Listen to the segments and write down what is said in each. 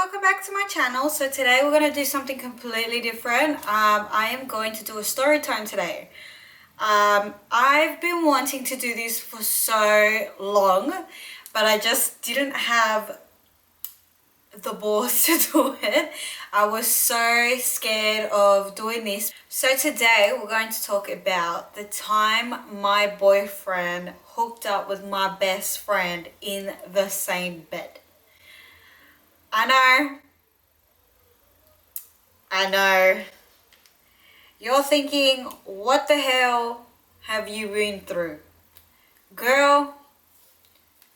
welcome back to my channel. So today we're going to do something completely different. I am going to do a story time today. I've been wanting to do this for so long, but I just didn't have the balls to do it. I was so scared of doing this. So today we're going to talk about the time my boyfriend hooked up with my best friend in the same bed. I know. You're thinking, what the hell have you been through? Girl,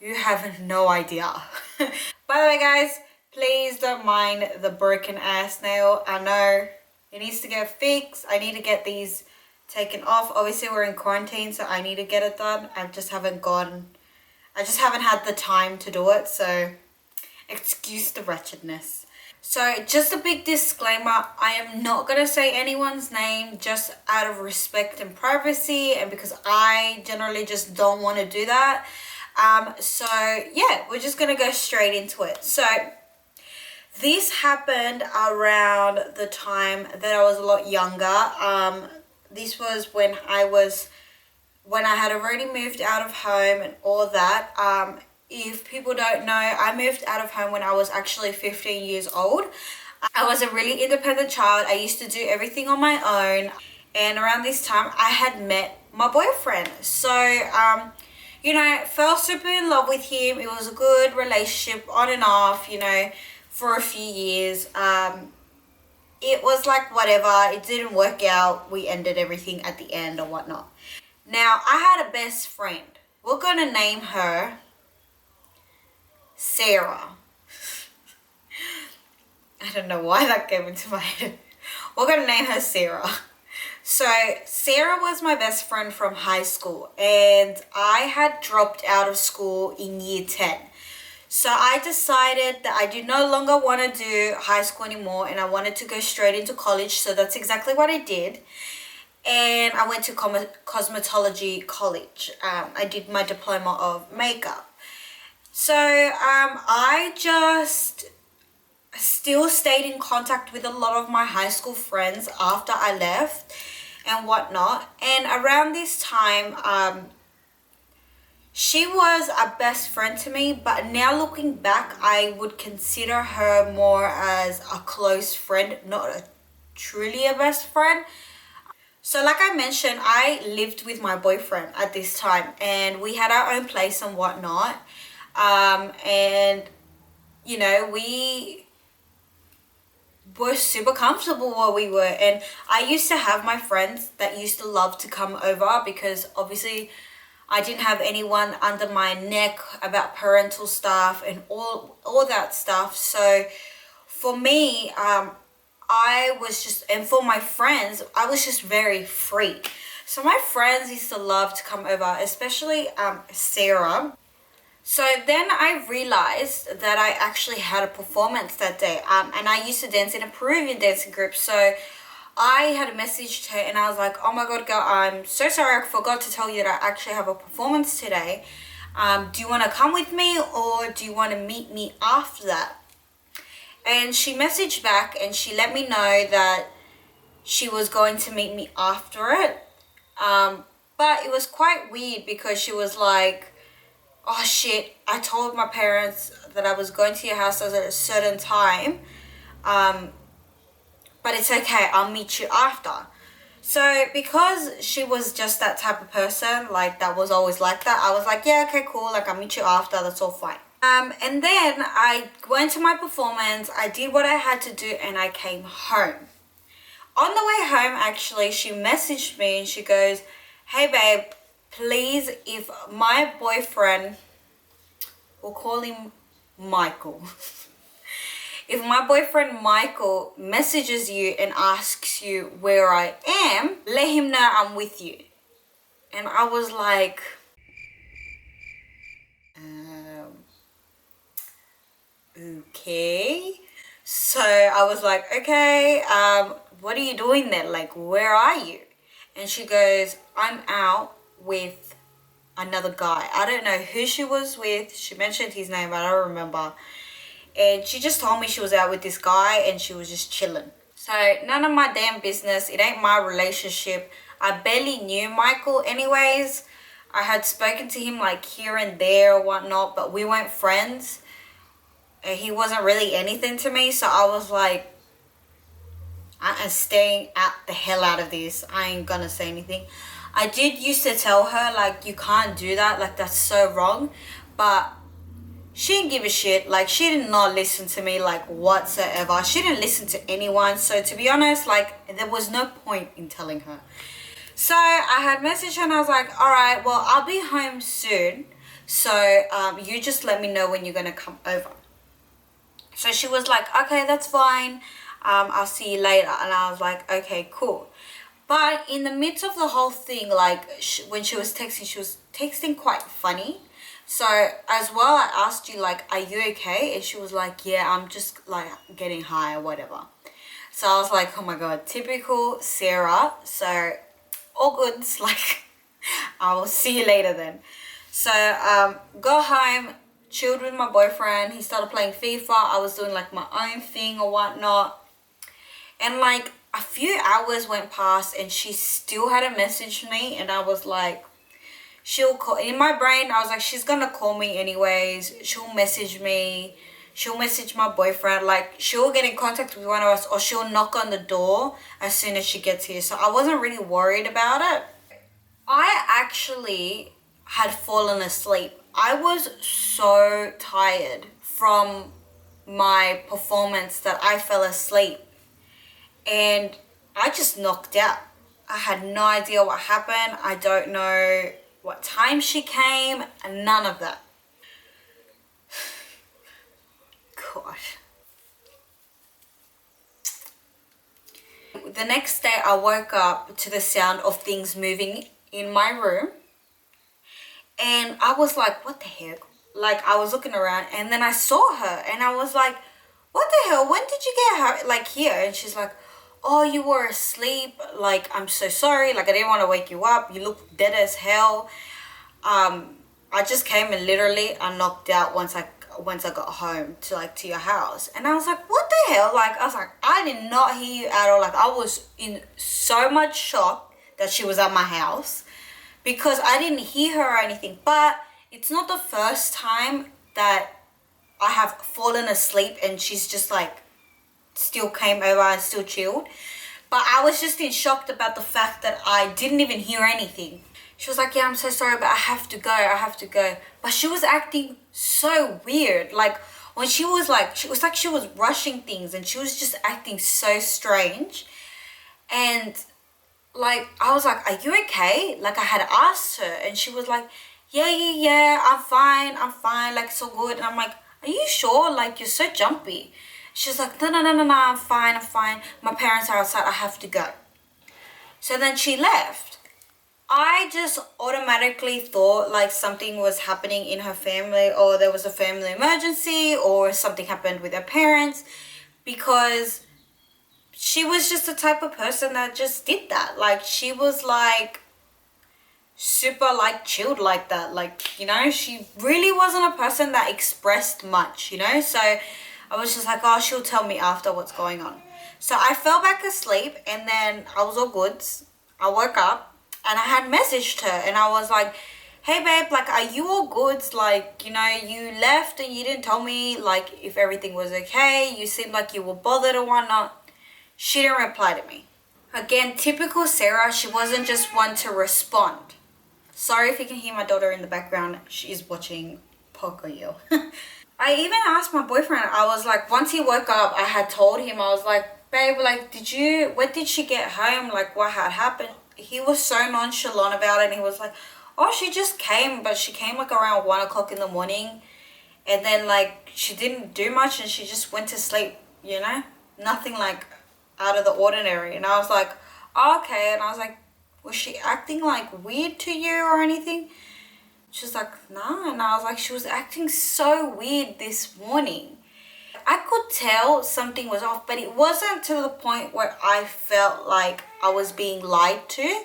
you have no idea. By the way, guys, please don't mind the broken ass nail. I know it needs to get fixed. I need to get these taken off. Obviously, we're in quarantine, so I need to get it done. I just haven't had the time to do it, so excuse the wretchedness. So just a big disclaimer, I am not going to say anyone's name just out of respect and privacy and because I generally just don't want to do that. So yeah, we're just going to go straight into it. So this happened around the time that I was a lot younger. This was when I had already moved out of home and all that. If people don't know, I moved out of home when I was actually 15 years old. I was a really independent child. I used to do everything on my own. And around this time, I had met my boyfriend. So, fell super in love with him. It was a good relationship on and off, for a few years. It was like whatever. It didn't work out. We ended everything at the end or whatnot. Now, I had a best friend. We're going to name her Sarah. I don't know why that came into my head. We're going to name her Sarah. So Sarah was my best friend from high school and I had dropped out of school in year 10. So I decided that I did no longer want to do high school anymore and I wanted to go straight into college. So that's exactly what I did. And I went to cosmetology college. I did my diploma of makeup. So I just still stayed in contact with a lot of my high school friends after I left and whatnot. And around this time, she was a best friend to me, but now looking back, I would consider her more as a close friend, not truly a best friend. So like I mentioned, I lived with my boyfriend at this time and we had our own place and whatnot. We were super comfortable where we were. And I used to have my friends that used to love to come over because obviously I didn't have anyone under my neck about parental stuff and all that stuff. So for me, and for my friends, I was just very free. So my friends used to love to come over, especially Sarah. So then I realized that I actually had a performance that day. And I used to dance in a Peruvian dancing group. So I had messaged her and I was like, oh my God, girl, I'm so sorry. I forgot to tell you that I actually have a performance today. Do you want to come with me or do you want to meet me after that? And she messaged back and she let me know that she was going to meet me after it. But it was quite weird because she was like, oh shit, I told my parents that I was going to your house at a certain time. But it's okay, I'll meet you after. So because she was just that type of person, like that was always like that, I was like, yeah, okay, cool, like I'll meet you after, that's all fine. And then I went to my performance, I did what I had to do and I came home. On the way home, actually, she messaged me and she goes, hey babe, please, if my boyfriend, we'll call him Michael. If my boyfriend Michael messages you and asks you where I am, let him know I'm with you. And I was like, okay. So I was like, okay, what are you doing there? Like, where are you? And she goes, I'm out with another guy. I don't know who she was with. She mentioned his name, but I don't remember. and she just told me she was out with this guy and she was just chilling. So none of my damn business. It ain't my relationship. I barely knew Michael anyways. I had spoken to him like here and there or whatnot, but we weren't friends. And he wasn't really anything to me, so I was like, I am staying out the hell out of this. I ain't gonna say anything. I did used to tell her like, you can't do that, like that's so wrong, but she didn't give a shit. Like, she did not listen to me like whatsoever. She didn't listen to anyone, so to be honest, like there was no point in telling her. So I had messaged her and I was like, all right, well, I'll be home soon, so you just let me know when you're gonna come over. So she was like, okay, that's fine, I'll see you later. And I was like, okay, cool. But in the midst of the whole thing, like when she was texting quite funny. So as well, I asked you like, are you okay? And she was like, yeah, I'm just like getting high or whatever. So I was like, oh my god, typical Sarah. So all good. Like, I will see you later then. So go home, chilled with my boyfriend. He started playing FIFA. I was doing like my own thing or whatnot. And like a few hours went past and she still hadn't messaged me, and I was like, she'll call. In my brain I was like, she's gonna call me anyways, she'll message me, she'll message my boyfriend, like she'll get in contact with one of us, or she'll knock on the door as soon as she gets here. So I wasn't really worried about it. I actually had fallen asleep. I was so tired from my performance that I fell asleep and I just knocked out. I had no idea what happened. I don't know what time she came, and none of that. Gosh. The next day I woke up to the sound of things moving in my room, and I was like, what the heck? Like, I was looking around and then I saw her and I was like, what the hell? When did you get her like here? And she's like, oh, you were asleep, like I'm so sorry, like I didn't want to wake you up, you look dead as hell. I just came and literally I knocked out once I got home to your house. And I was like, what the hell? Like, I was like, I did not hear you at all. Like, I was in so much shock that she was at my house because I didn't hear her or anything. But it's not the first time that I have fallen asleep and she's just like still came over and still chilled. But I was just in shock about the fact that I didn't even hear anything. She was like, yeah, I'm so sorry, but I have to go. But she was acting so weird. Like, when she was like she was rushing things and she was just acting so strange. And like, I was like, are you okay? Like, I had asked her and she was like, yeah, I'm fine, like it's all good. And I'm like, are you sure? Like, you're so jumpy. She's like, no, I'm fine. My parents are outside, I have to go. So then she left. I just automatically thought like something was happening in her family, or there was a family emergency, or something happened with her parents, because she was just the type of person that just did that. Like, she was like super like chilled like that. Like, you know, she really wasn't a person that expressed much, you know. So I was just like, oh, she'll tell me after what's going on. So I fell back asleep and then I was all good. I woke up and I had messaged her and I was like, hey babe, like, are you all good? Like, you know, you left and you didn't tell me like if everything was okay. You seemed like you were bothered or whatnot. She didn't reply to me. Again, typical Sarah, she wasn't just one to respond. Sorry if you can hear my daughter in the background. She's watching Pocoyo. I even asked my boyfriend, I was like, once he woke up, I had told him, I was like, babe, like, when did she get home? Like, what had happened? He was so nonchalant about it, and he was like, oh, she just came, but she came like around 1 o'clock in the morning, and then like she didn't do much and she just went to sleep, you know, nothing like out of the ordinary. And I was like, oh, okay. And I was like, was she acting like weird to you or anything? She's like, nah. And I was like, she was acting so weird this morning. I could tell something was off, but it wasn't to the point where I felt like I was being lied to.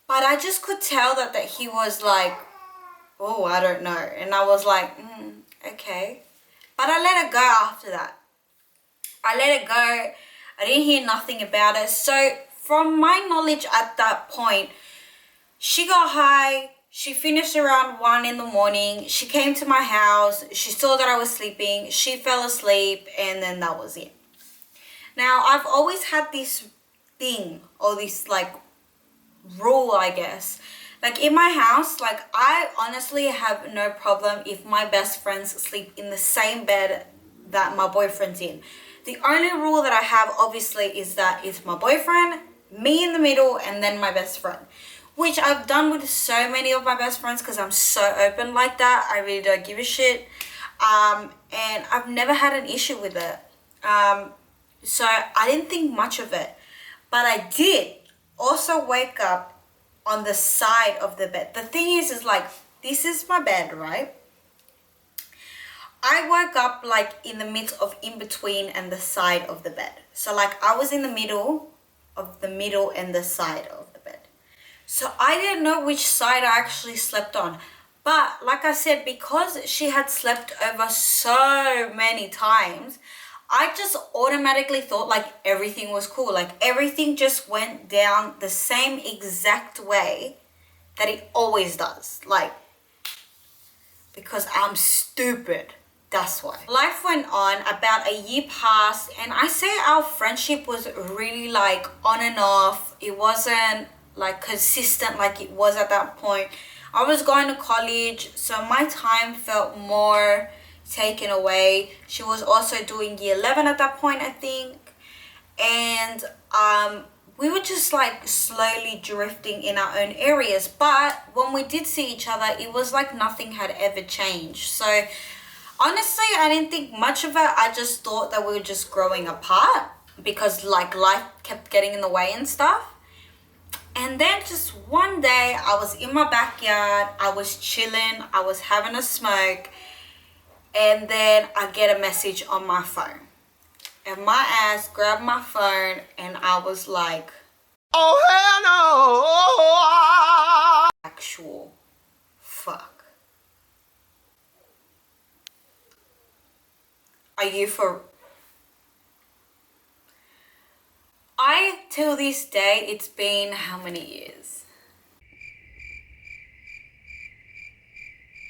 But I just could tell that he was like, oh, I don't know. And I was like, okay. But I let it go after that. I let it go. I didn't hear nothing about it. So from my knowledge at that point, she got high. She finished around 1 in the morning. She came to my house. She saw that I was sleeping. She fell asleep, and then that was it. Now, I've always had this thing, or this like rule, I guess. Like in my house, like I honestly have no problem if my best friends sleep in the same bed that my boyfriend's in. The only rule that I have obviously is that it's my boyfriend, me in the middle, and then my best friend. Which I've done with so many of my best friends because I'm so open like that. I really don't give a shit. And I've never had an issue with it. So I didn't think much of it. But I did also wake up on the side of the bed. The thing is like, this is my bed, right? I woke up like in the midst of in between and the side of the bed. So like I was in the middle of the middle and the side of the bed. So I didn't know which side I actually slept on. But like I said, because she had slept over so many times, I just automatically thought like everything was cool. Like everything just went down the same exact way that it always does. Like, because I'm stupid. That's why. Life went on, about a year passed, and I say our friendship was really like on and off. It wasn't like consistent like it was at that point. I was going to college, so my time felt more taken away. She was also doing year 11 at that point, I think. And we were just like slowly drifting in our own areas. But when we did see each other, it was like nothing had ever changed. So honestly, I didn't think much of it. I just thought that we were just growing apart because like life kept getting in the way and stuff. And then just one day I was in my backyard, I was chilling, I was having a smoke, and then I get a message on my phone. And my ass grabbed my phone and I was like, oh hell no! Actual fuck. Are you for... till this day, it's been how many years?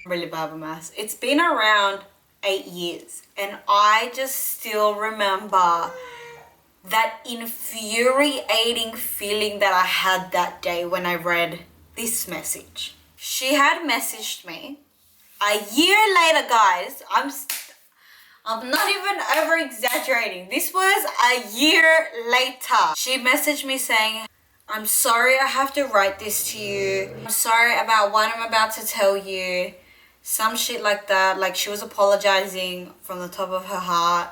Really bad with maths. It's been around 8 years, and I just still remember that infuriating feeling that I had that day when I read this message. She had messaged me a year later, guys. I'm not even over exaggerating. This was a year later. She messaged me saying, I'm sorry I have to write this to you. I'm sorry about what I'm about to tell you. Some shit like that. Like she was apologizing from the top of her heart.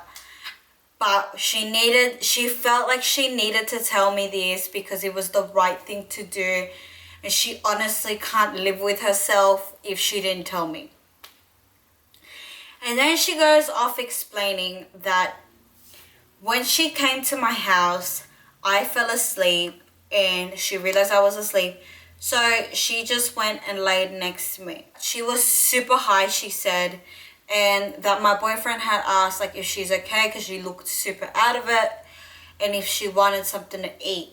But she felt like she needed to tell me this because it was the right thing to do. And she honestly can't live with herself if she didn't tell me. And then she goes off explaining that when she came to my house, I fell asleep and she realized I was asleep. So she just went and laid next to me. She was super high, she said, and that my boyfriend had asked like if she's okay because she looked super out of it and if she wanted something to eat.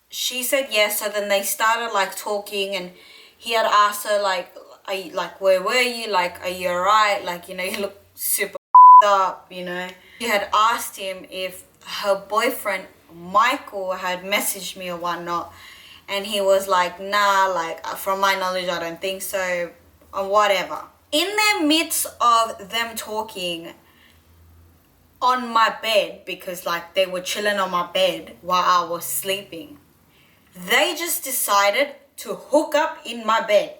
She said yes, so then they started like talking and he had asked her like, are you, like, where were you? Like, are you alright? Like, you know, you look super up, you know. She had asked him if her boyfriend, Michael, had messaged me or whatnot. And he was like, nah, like, from my knowledge, I don't think so, or whatever. In the midst of them talking on my bed, because, like, they were chilling on my bed while I was sleeping, they just decided to hook up in my bed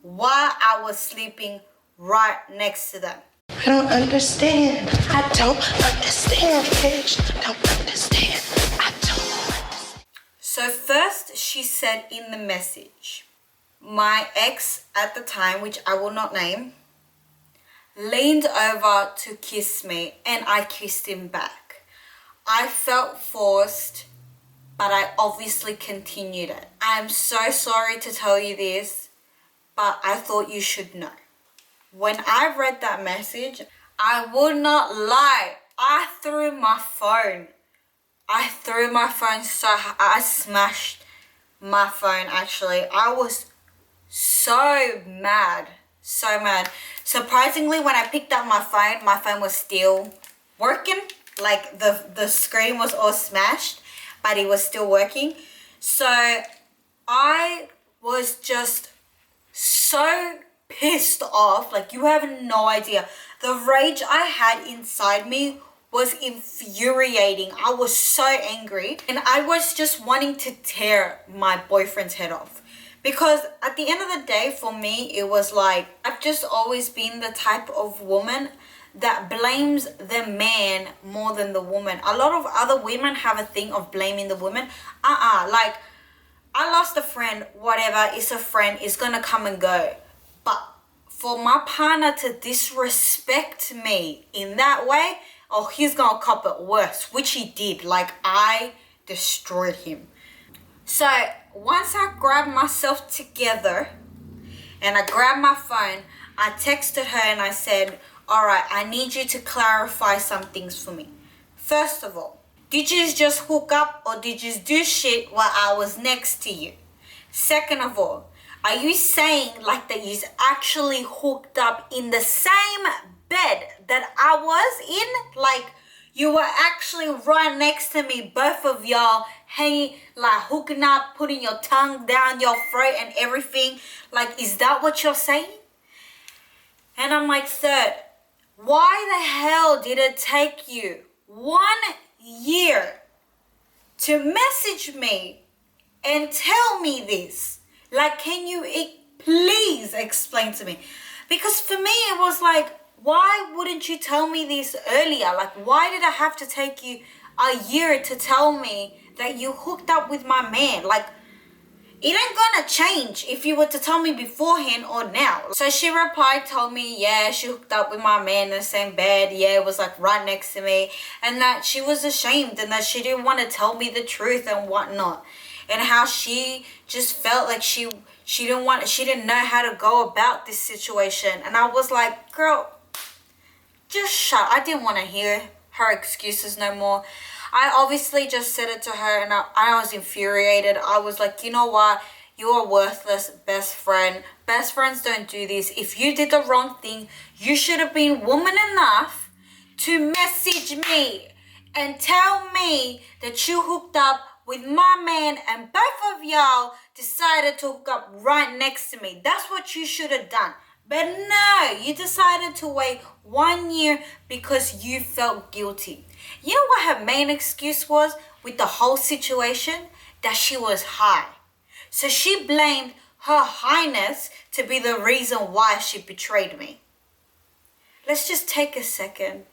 while I was sleeping right next to them. I don't understand. I don't understand, bitch. I don't understand. I don't understand. So first she said in the message, my ex at the time, which I will not name, leaned over to kiss me and I kissed him back. I felt forced, but I obviously continued it. I am so sorry to tell you this, but I thought you should know. When I read that message, I would not lie. I threw my phone. I smashed my phone actually. I was so mad. So mad. Surprisingly, when I picked up my phone was still working. Like the screen was all smashed, but it was still working. So I was just so pissed off. Like, you have no idea. The rage I had inside me was infuriating. I was so angry and I was just wanting to tear my boyfriend's head off. Because at the end of the day, for me, it was like, I've just always been the type of woman that blames the man more than the woman. A lot of other women have a thing of blaming the woman. Like, I lost a friend, whatever, it's a friend, it's gonna come and go. But for my partner to disrespect me in that way, oh, he's gonna cop it worse, which he did. Like, I destroyed him. So once I grabbed myself together and I grabbed my phone, I texted her and I said, all right, I need you to clarify some things for me. First of all, did you just hook up or did you do shit while I was next to you? Second of all, are you saying like that you actually hooked up in the same bed that I was in? Like, you were actually right next to me, both of y'all hanging, like hooking up, putting your tongue down your throat and everything. Like, is that what you're saying? And I'm like, third, why the hell did it take you 1 year to message me and tell me this? Like, can you please explain to me? Because for me, it was like, why wouldn't you tell me this earlier? Like, why did I have to take you a year to tell me that you hooked up with my man? Like, it ain't gonna change if you were to tell me beforehand or now. So she replied, told me, yeah, she hooked up with my man in the same bed. Yeah, it was like right next to me. And that she was ashamed and that she didn't want to tell me the truth and whatnot. And how she just felt like she didn't know how to go about this situation. And I was like, girl, just shut. I didn't want to hear her excuses no more. I obviously just said it to her and I was infuriated. I was like, you know what? You are worthless, best friend. Best friends don't do this. If you did the wrong thing, you should have been woman enough to message me and tell me that you hooked up with my man and both of y'all decided to hook up right next to me. That's what you should have done. But no, you decided to wait 1 year because you felt guilty. You know what her main excuse was with the whole situation? That she was high. So she blamed her highness to be the reason why she betrayed me. Let's just take a second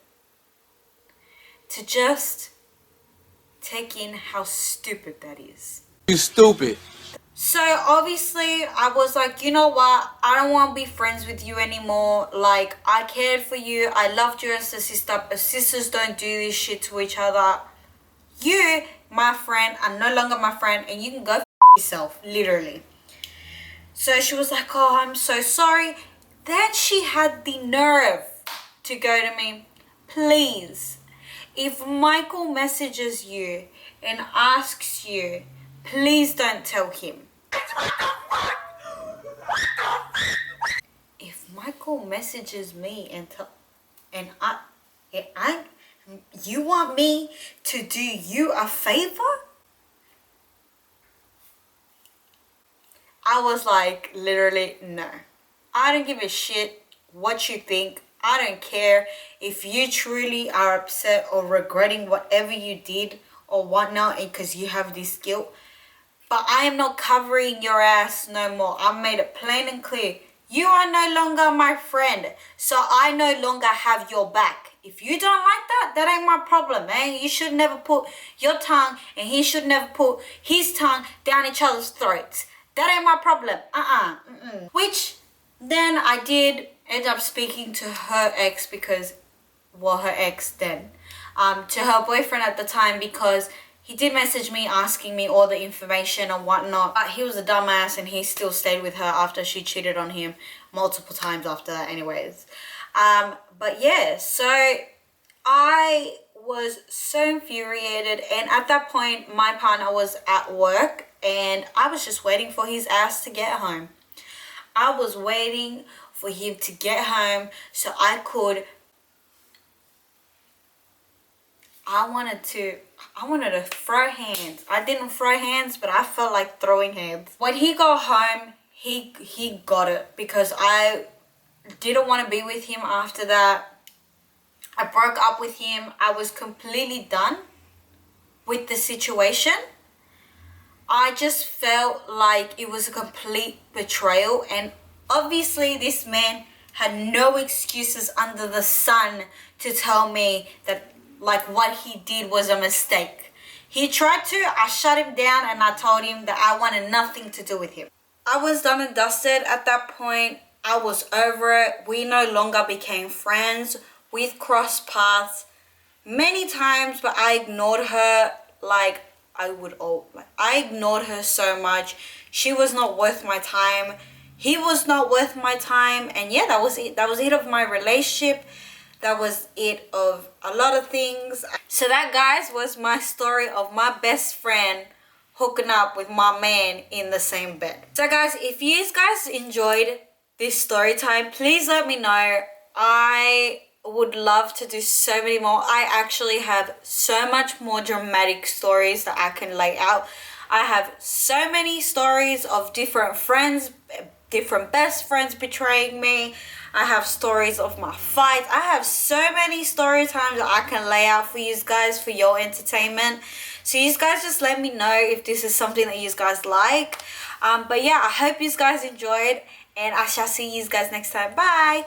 to just take in how stupid that is. You stupid. So obviously I was like, you know what? I don't want to be friends with you anymore. Like, I cared for you. I loved you as a sister. But sisters don't do this shit to each other. You, my friend, are no longer my friend and you can go f yourself, literally. So she was like, oh, I'm so sorry. Then she had the nerve to go to me, please, if Michael messages you and asks you, please don't tell him. If Michael messages me and you want me to do you a favor? I was like, literally, no. I don't give a shit what you think. I don't care if you truly are upset or regretting whatever you did or whatnot because you have this guilt. But I am not covering your ass no more. I made it plain and clear. You are no longer my friend. So I no longer have your back. If you don't like that, that ain't my problem, man. You should never put your tongue and he should never put his tongue down each other's throats. That ain't my problem. Which then I did end up speaking to her ex because, well, her ex then. To her boyfriend at the time because he did message me asking me all the information and whatnot. But he was a dumbass and he still stayed with her after she cheated on him multiple times after that anyways. But yeah, so I was so infuriated, and at that point my partner was at work and I was just waiting for his ass to get home. I was waiting for him to get home so I wanted to throw hands. I didn't throw hands, but I felt like throwing hands. When he got home, he got it, because I didn't want to be with him after that. I broke up with him. I was completely done with the situation. I just felt like it was a complete betrayal, and obviously this man had no excuses under the sun to tell me that like what he did was a mistake. He tried to, I shut him down and I told him that I wanted nothing to do with him. I was done and dusted at that point. I was over it. We no longer became friends. We've crossed paths many times, but I ignored her like I ignored her so much. She was not worth my time. He was not worth my time. And yeah, that was it. That was it of my relationship. That was it of a lot of things. So that, guys, was my story of my best friend hooking up with my man in the same bed. So guys, if you guys enjoyed this story time, please let me know. I would love to do so many more. I actually have so much more dramatic stories that I can lay out. I have so many stories of different friends, different best friends betraying me. I have stories of my fights. I have so many story times that I can lay out for you guys for your entertainment. So you guys just let me know if this is something that you guys like. But yeah, I hope you guys enjoyed, and I shall see you guys next time. Bye.